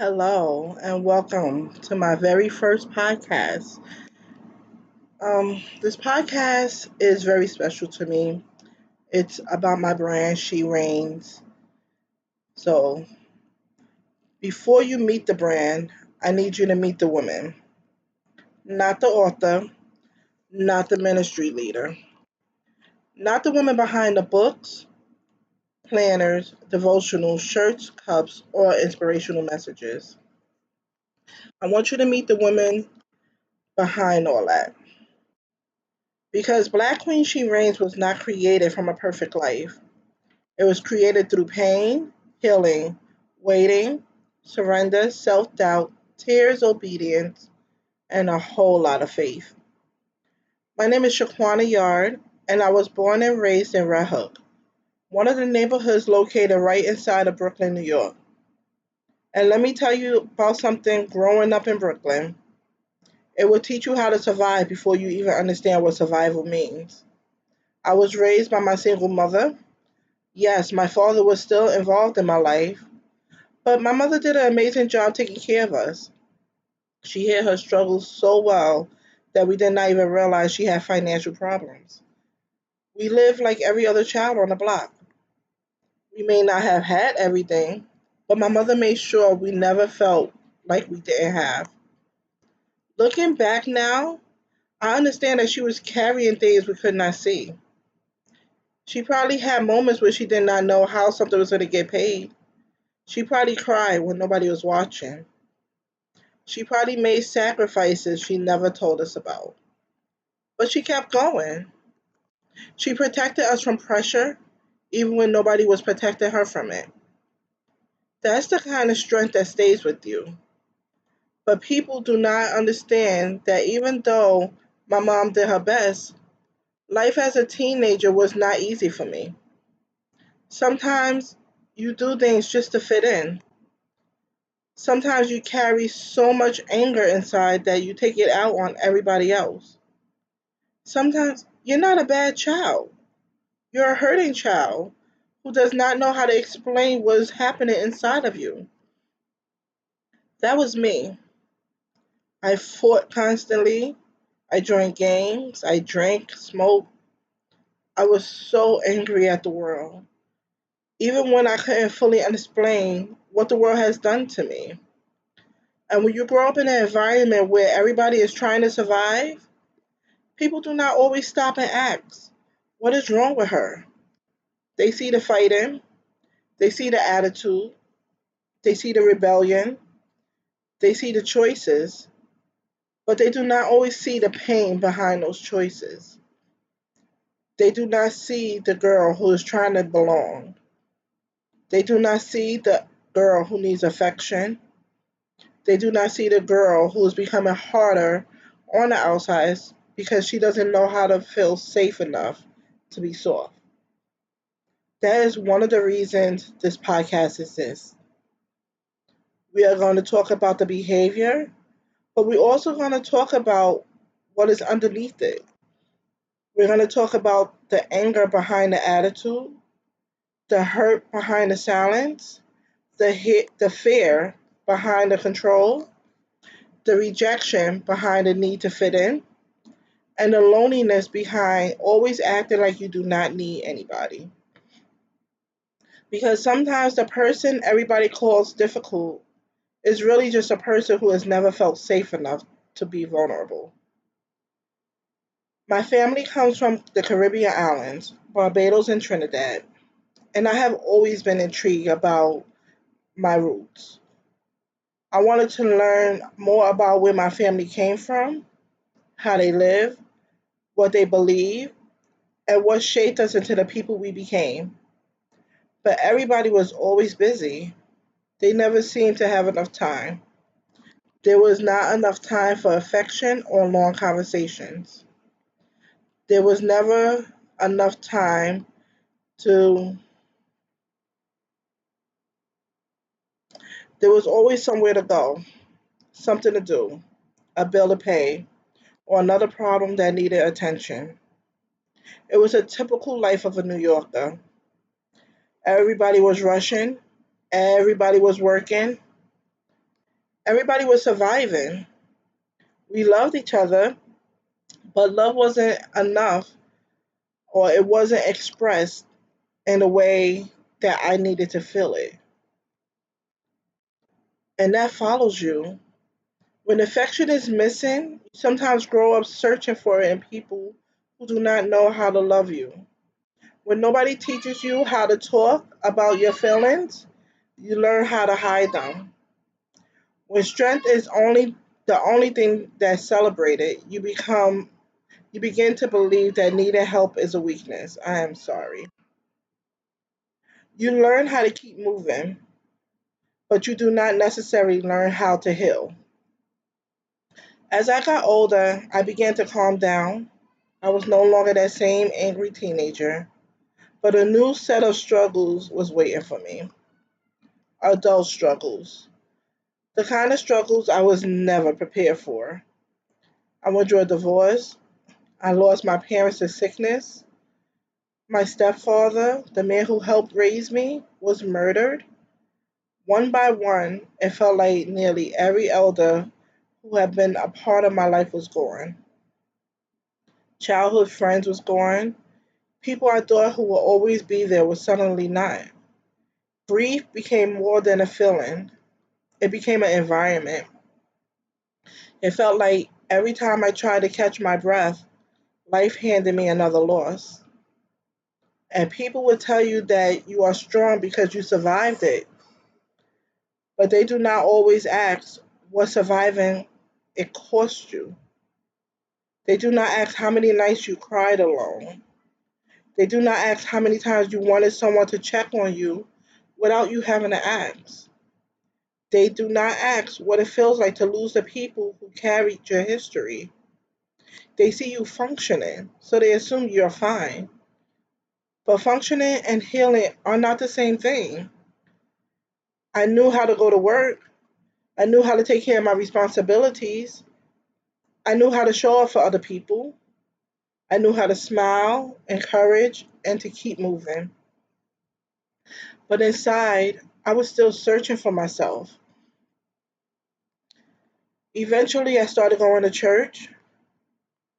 Hello and welcome to my very first podcast. This podcast is very special to me. It's about my brand, She Reigns. So before you meet the brand, I need you to meet the woman, not the author, not the ministry leader, not the woman behind the books, planners, devotional shirts, cups, or inspirational messages. I want you to meet the woman behind all that. Because Black Queen She Reigns was not created from a perfect life. It was created through pain, healing, waiting, surrender, self doubt, tears, obedience, and a whole lot of faith. My name is Shaquana Yard, and I was born and raised in Red Hook, one of the neighborhoods located right inside of Brooklyn, New York. And let me tell you about something growing up in Brooklyn. It will teach you how to survive before you even understand what survival means. I was raised by my single mother. Yes, my father was still involved in my life, but my mother did an amazing job taking care of us. She hid her struggles so well that we did not even realize she had financial problems. We lived like every other child on the block. We may not have had everything, but my mother made sure we never felt like we didn't have. Looking back now, I understand that she was carrying things we could not see. She probably had moments where she did not know how something was going to get paid. She probably cried when nobody was watching. She probably made sacrifices she never told us about. But she kept going. She protected us from pressure, even when nobody was protecting her from it. That's the kind of strength that stays with you. But people do not understand that even though my mom did her best, life as a teenager was not easy for me. Sometimes you do things just to fit in. Sometimes you carry so much anger inside that you take it out on everybody else. Sometimes you're not a bad child. You're a hurting child who does not know how to explain what's happening inside of you. That was me. I fought constantly. I joined gangs. I drank, smoked. I was so angry at the world, even when I couldn't fully explain what the world has done to me. And when you grow up in an environment where everybody is trying to survive, people do not always stop and ask, what is wrong with her? They see the fighting, they see the attitude, they see the rebellion, they see the choices, but they do not always see the pain behind those choices. They do not see the girl who is trying to belong. They do not see the girl who needs affection. They do not see the girl who is becoming harder on the outside because she doesn't know how to feel safe enough to be soft. That is one of the reasons this podcast exists. We are going to talk about the behavior, but we're also going to talk about what is underneath it. We're going to talk about the anger behind the attitude, the hurt behind the silence, the fear behind the control, the rejection behind the need to fit in, and the loneliness behind always acting like you do not need anybody. Because sometimes the person everybody calls difficult is really just a person who has never felt safe enough to be vulnerable. My family comes from the Caribbean islands, Barbados and Trinidad, and I have always been intrigued about my roots. I wanted to learn more about where my family came from, how they live, what they believe, and what shaped us into the people we became. But everybody was always busy. They never seemed to have enough time. There was not enough time for affection or long conversations. There was never enough time to, there was always somewhere to go, something to do, a bill to pay, or another problem that needed attention. It was a typical life of a New Yorker. Everybody was rushing, everybody was working, Everybody was surviving. We loved each other, but love wasn't enough, or it wasn't expressed in a way that I needed to feel it. And that follows you. When affection is missing, you sometimes grow up searching for it in people who do not know how to love you. When nobody teaches you how to talk about your feelings, you learn how to hide them. When strength is only the only thing that's celebrated, you begin to believe that needing help is a weakness. I am sorry. You learn how to keep moving, but you do not necessarily learn how to heal. As I got older, I began to calm down. I was no longer that same angry teenager, but a new set of struggles was waiting for me. Adult struggles. The kind of struggles I was never prepared for. I went through a divorce. I lost my parents to sickness. My stepfather, the man who helped raise me, was murdered. One by one, it felt like nearly every elder who had been a part of my life was gone. Childhood friends was gone. People I thought who would always be there were suddenly not. Grief became more than a feeling. It became an environment. It felt like every time I tried to catch my breath, life handed me another loss. And people would tell you that you are strong because you survived it, but they do not always ask what surviving it cost you. They do not ask how many nights you cried alone. They do not ask how many times you wanted someone to check on you without you having to ask. They do not ask what it feels like to lose the people who carried your history. They see you functioning, so they assume you're fine. But functioning and healing are not the same thing. I knew how to go to work. I knew how to take care of my responsibilities. I knew how to show up for other people. I knew how to smile, encourage, and to keep moving. But inside, I was still searching for myself. Eventually, I started going to church.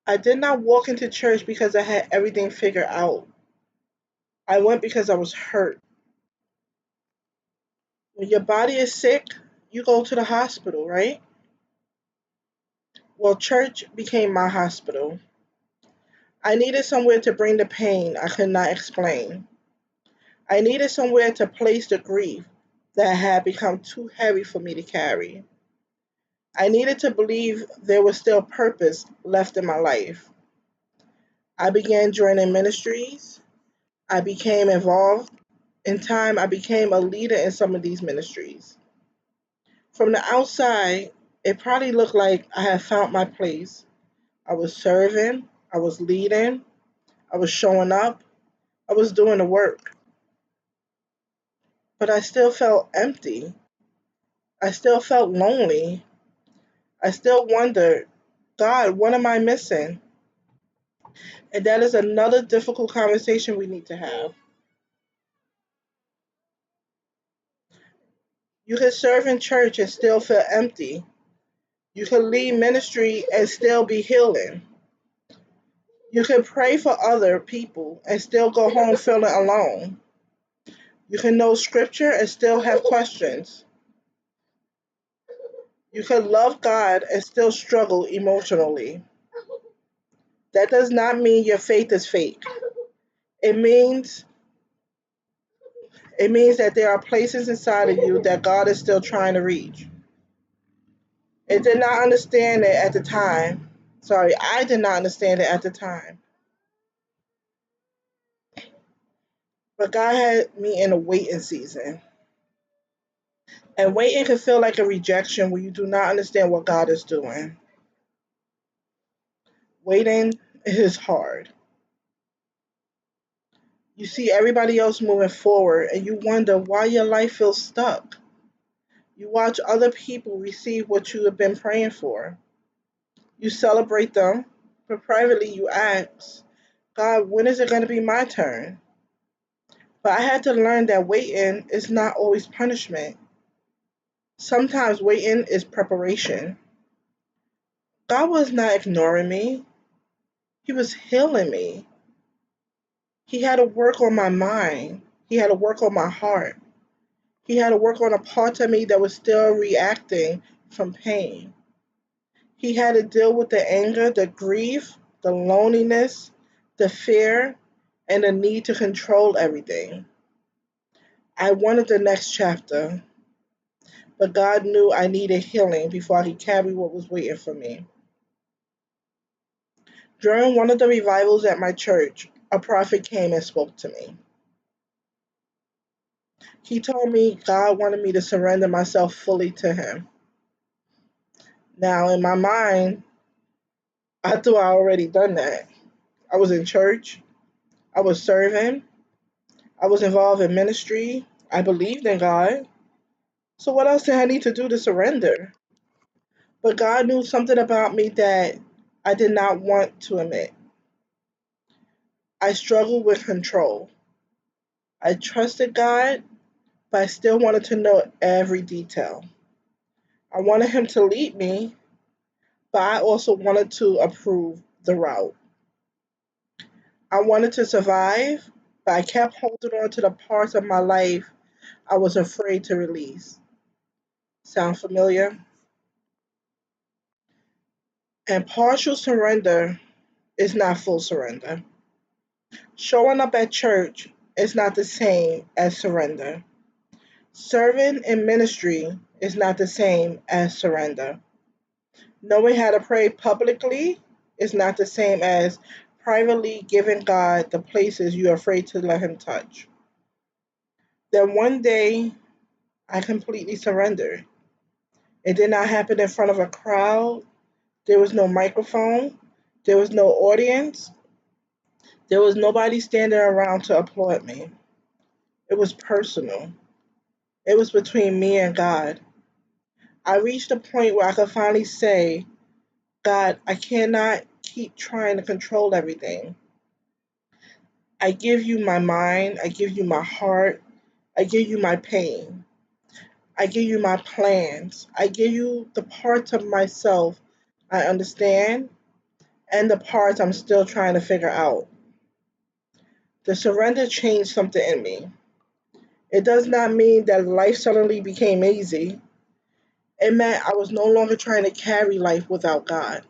I did not walk into church because I had everything figured out. I went because I was hurt. When your body is sick, you go to the hospital, right? Well, church became my hospital. I needed somewhere to bring the pain I could not explain. I needed somewhere to place the grief that had become too heavy for me to carry. I needed to believe there was still purpose left in my life. I began joining ministries. I became involved. In time, I became a leader in some of these ministries. From the outside, it probably looked like I had found my place. I was serving, I was leading, I was showing up, I was doing the work. But I still felt empty. I still felt lonely. I still wondered, God, what am I missing? And that is another difficult conversation we need to have. You can serve in church and still feel empty. You can lead ministry and still be healing. You can pray for other people and still go home feeling alone. You can know scripture and still have questions. You can love God and still struggle emotionally. That does not mean your faith is fake. It means it means that there are places inside of you that God is still trying to reach. It did not understand it at the time. Sorry, I did not understand it at the time. But God had me in a waiting season. And waiting can feel like a rejection when you do not understand what God is doing. Waiting is hard. You see everybody else moving forward and you wonder why your life feels stuck. You watch other people receive what you have been praying for. You celebrate them, but privately you ask, God, when is it going to be my turn? But I had to learn that waiting is not always punishment. Sometimes waiting is preparation. God was not ignoring me, He was healing me. He had to work on my mind, He had to work on my heart, He had to work on a part of me that was still reacting from pain. He had to deal with the anger, the grief, the loneliness, the fear, and the need to control everything. I wanted the next chapter, but God knew I needed healing before I could carry what was waiting for me. During one of the revivals at my church, a prophet came and spoke to me. He told me God wanted me to surrender myself fully to Him. Now, in my mind, I thought I already done that. I was in church, I was serving, I was involved in ministry, I believed in God. So, what else did I need to do to surrender? But God knew something about me that I did not want to admit. I struggled with control. I trusted God, but I still wanted to know every detail. I wanted Him to lead me, but I also wanted to approve the route. I wanted to survive, but I kept holding on to the parts of my life I was afraid to release. Sound familiar? And partial surrender is not full surrender. Showing up at church is not the same as surrender. Serving in ministry is not the same as surrender. Knowing how to pray publicly is not the same as privately giving God the places you're afraid to let Him touch. Then one day, I completely surrendered. It did not happen in front of a crowd. There was no microphone. There was no audience. There was nobody standing around to applaud me. It was personal. It was between me and God. I reached a point where I could finally say, God, I cannot keep trying to control everything. I give you my mind. I give you my heart. I give you my pain. I give you my plans. I give you the parts of myself I understand and the parts I'm still trying to figure out. The surrender changed something in me. It does not mean that life suddenly became easy. It meant I was no longer trying to carry life without God.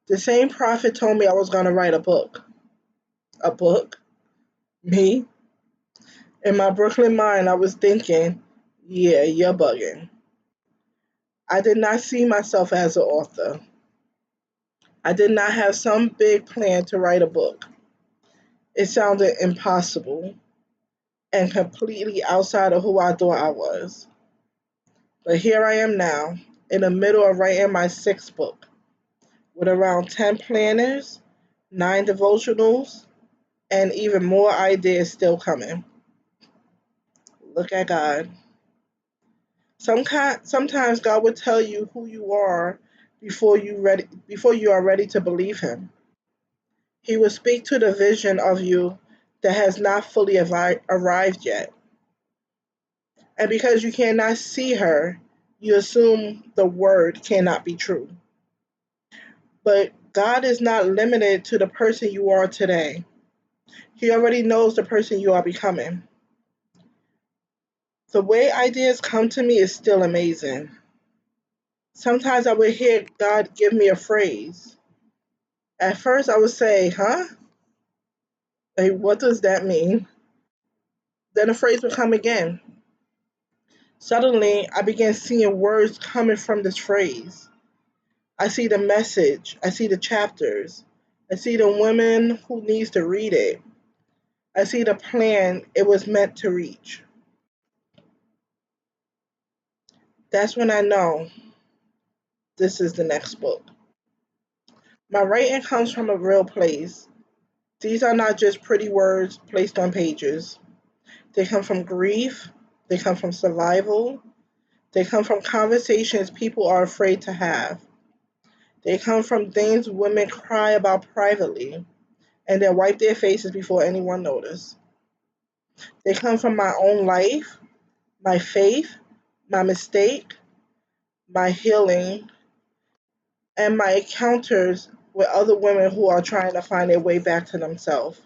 The same prophet told me I was going to write a book. A book? Me? In my Brooklyn mind, I was thinking, yeah, you're bugging. I did not see myself as an author. I did not have some big plan to write a book. It sounded impossible and completely outside of who I thought I was. But here I am now, in the middle of writing my sixth book, with around 10 planners, 9 devotionals, and even more ideas still coming. Look at God. Sometimes God will tell you who you are before you are ready to believe Him. He will speak to the vision of you that has not fully arrived yet. And because you cannot see her, you assume the word cannot be true. But God is not limited to the person you are today. He already knows the person you are becoming. The way ideas come to me is still amazing. Sometimes I would hear God give me a phrase. At first, I would say, huh? Like, what does that mean? Then the phrase would come again. Suddenly, I began seeing words coming from this phrase. I see the message. I see the chapters. I see the woman who needs to read it. I see the plan it was meant to reach. That's when I know this is the next book. My writing comes from a real place. These are not just pretty words placed on pages. They come from grief. They come from survival. They come from conversations people are afraid to have. They come from things women cry about privately and then wipe their faces before anyone notices. They come from my own life, my faith, my mistake, my healing, and my encounters with other women who are trying to find their way back to themselves.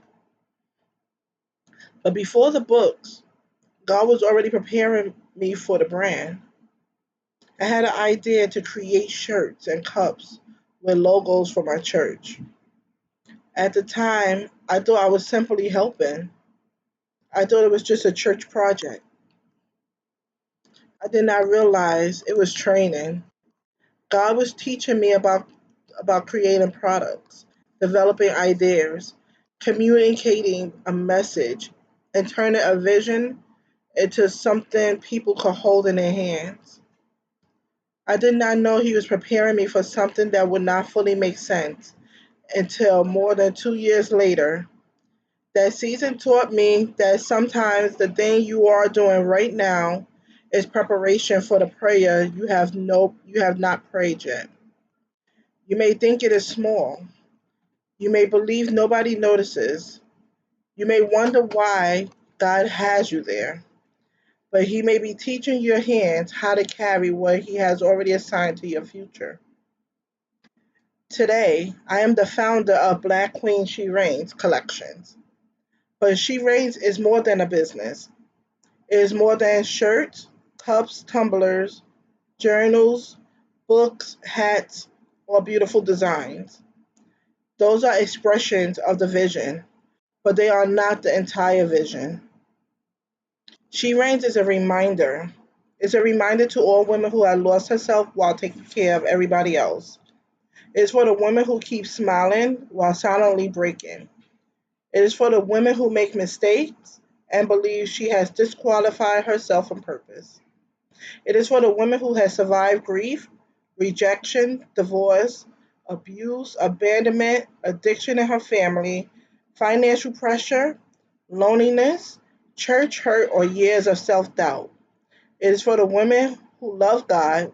But before the books, God was already preparing me for the brand. I had an idea to create shirts and cups with logos for my church. At the time, I thought I was simply helping. I thought it was just a church project. I did not realize it was training. God was teaching me about creating products, developing ideas, communicating a message, and turning a vision into something people could hold in their hands. I did not know He was preparing me for something that would not fully make sense until more than 2 years later. That season taught me that sometimes the thing you are doing right now is preparation for the prayer you have not prayed yet. You may think it is small. You may believe nobody notices. You may wonder why God has you there. But He may be teaching your hands how to carry what He has already assigned to your future. Today, I am the founder of Black Queen She Reigns Collections. But She Reigns is more than a business. It is more than shirts, cups, tumblers, journals, books, hats, or beautiful designs. Those are expressions of the vision, but they are not the entire vision. She Reigns is a reminder. It's a reminder to all women who have lost herself while taking care of everybody else. It's for the women who keep smiling while silently breaking. It is for the women who make mistakes and believe she has disqualified herself from purpose. It is for the women who have survived grief, rejection, divorce, abuse, abandonment, addiction in her family, financial pressure, loneliness, church hurt, or years of self doubt. It is for the women who love God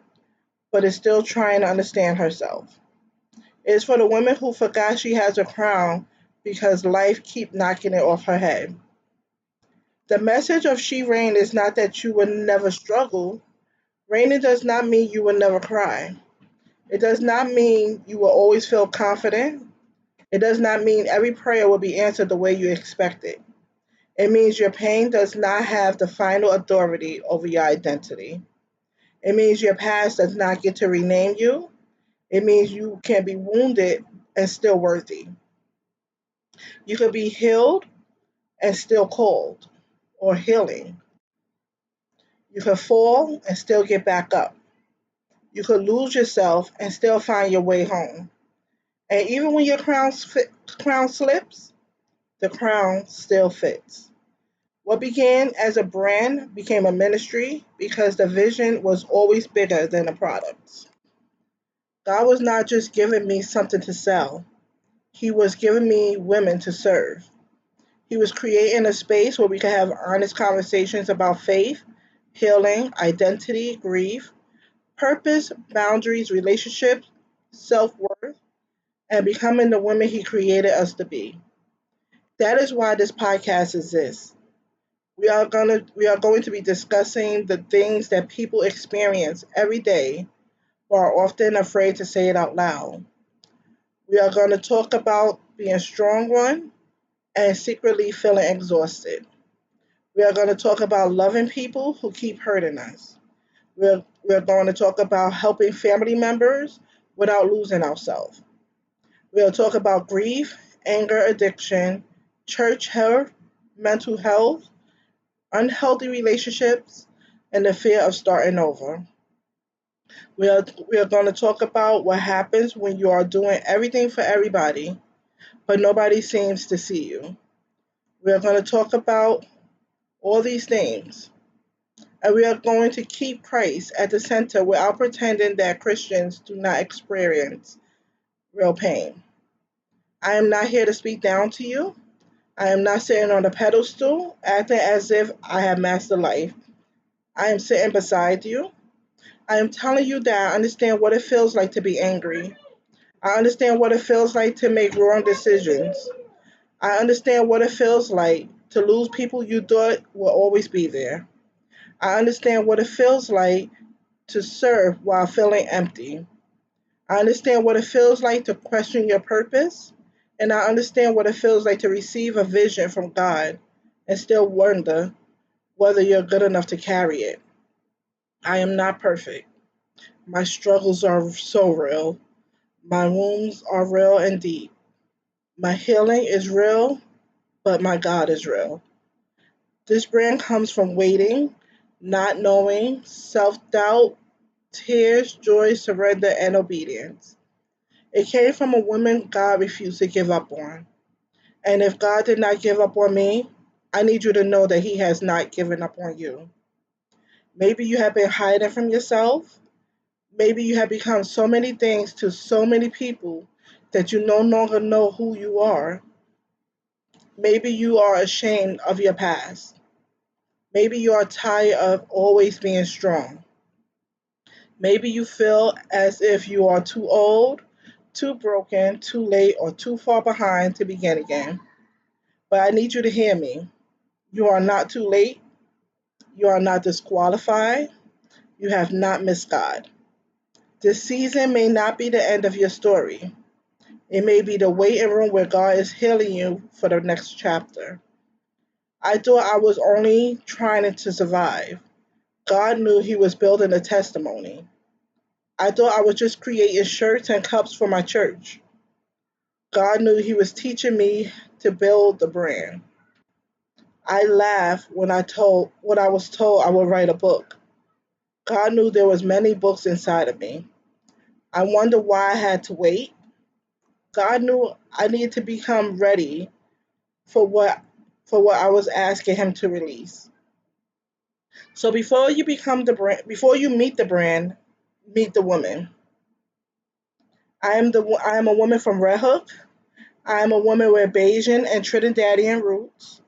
but is still trying to understand herself. It is for the women who forgot she has a crown because life keep knocking it off her head. The message of She Reign is not that you will never struggle. Reigning does not mean you will never cry. It does not mean you will always feel confident. It does not mean every prayer will be answered the way you expect it. It means your pain does not have the final authority over your identity. It means your past does not get to rename you. It means you can be wounded and still worthy. You could be healed and still called or healing. You could fall and still get back up. You could lose yourself and still find your way home. And even when your crown slips, the crown still fits. What began as a brand became a ministry because the vision was always bigger than the products. God was not just giving me something to sell, He was giving me women to serve. He was creating a space where we could have honest conversations about faith, healing, identity, grief, purpose, boundaries, relationships, self worth, and becoming the women He created us to be. That is why this podcast exists. We are going to be discussing the things that people experience every day but are often afraid to say it out loud. We are going to talk about being strong one and secretly feeling exhausted. We are going to talk about loving people who keep hurting us. We're going to talk about helping family members without losing ourselves. We'll talk about grief, anger, addiction, church health, mental health, unhealthy relationships, and the fear of starting over. We are going to talk about what happens when you are doing everything for everybody, but nobody seems to see you. We are going to talk about all these things, and we are going to keep Christ at the center without pretending that Christians do not experience real pain. I am not here to speak down to you. I am not sitting on a pedestal acting as if I have mastered life. I am sitting beside you. I am telling you that I understand what it feels like to be angry. I understand what it feels like to make wrong decisions. I understand what it feels like to lose people you thought will always be there. I understand what it feels like to serve while feeling empty. I understand what it feels like to question your purpose. And I understand what it feels like to receive a vision from God and still wonder whether you're good enough to carry it. I am not perfect. My struggles are so real. My wounds are real and deep. My healing is real, but my God is real. This brand comes from waiting, not knowing, self doubt, tears, joy, surrender, and obedience. It came from a woman God refused to give up on. And if God did not give up on me, I need you to know that He has not given up on you. Maybe you have been hiding from yourself. Maybe you have become so many things to so many people that you no longer know who you are. Maybe you are ashamed of your past. Maybe you are tired of always being strong. Maybe you feel as if you are too old, too broken, too late, or too far behind to begin again. But I need you to hear me. You are not too late. You are not disqualified. You have not missed God. This season may not be the end of your story. It may be the waiting room where God is healing you for the next chapter. I thought I was only trying to survive. God knew He was building a testimony. I thought I was just creating shirts and cups for my church. God knew He was teaching me to build the brand. I laughed when I was told I would write a book. God knew there was many books inside of me. I wonder why I had to wait. God knew I needed to become ready for what I was asking Him to release. So before you meet the brand, meet the woman. I am a woman from Red Hook. I am a woman with Bayesian and Trinidadian roots.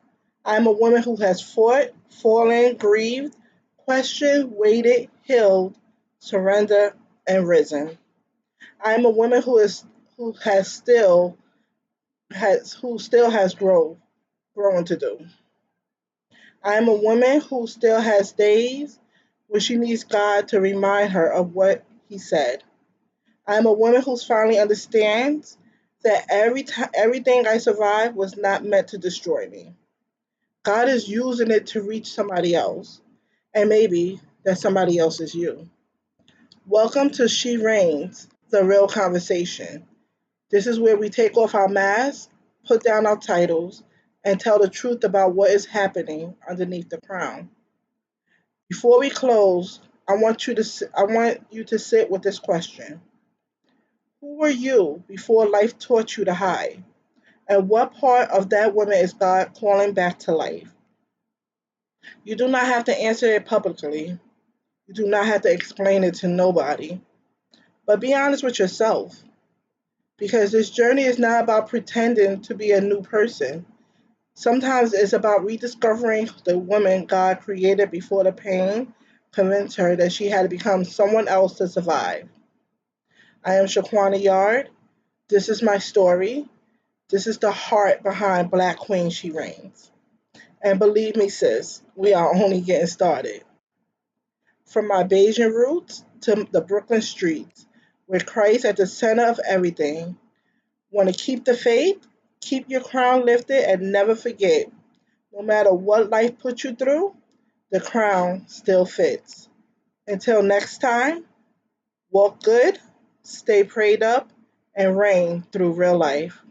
I am a woman who has fought, fallen, grieved, questioned, waited, healed, surrendered, and risen. I am a woman who has still who still has growing to do. I am a woman who still has days when she needs God to remind her of what He said. I am a woman who finally understands that everything I survived was not meant to destroy me. God is using it to reach somebody else, and maybe that somebody else is you. Welcome to She Reigns, the real conversation. This is where we take off our masks, put down our titles, and tell the truth about what is happening underneath the crown. Before we close, I want you to sit with this question. Who were you before life taught you to hide? And what part of that woman is God calling back to life? You do not have to answer it publicly. You do not have to explain it to nobody. But be honest with yourself, because this journey is not about pretending to be a new person. Sometimes it's about rediscovering the woman God created before the pain convinced her that she had to become someone else to survive. I am Shaquana Yard. This is my story. This is the heart behind Black Queen She Reigns. And believe me, sis, we are only getting started. From my Bayesian roots to the Brooklyn streets, with Christ at the center of everything. Want to keep the faith? Keep your crown lifted and never forget, no matter what life puts you through, the crown still fits. Until next time, walk good, stay prayed up, and reign through real life.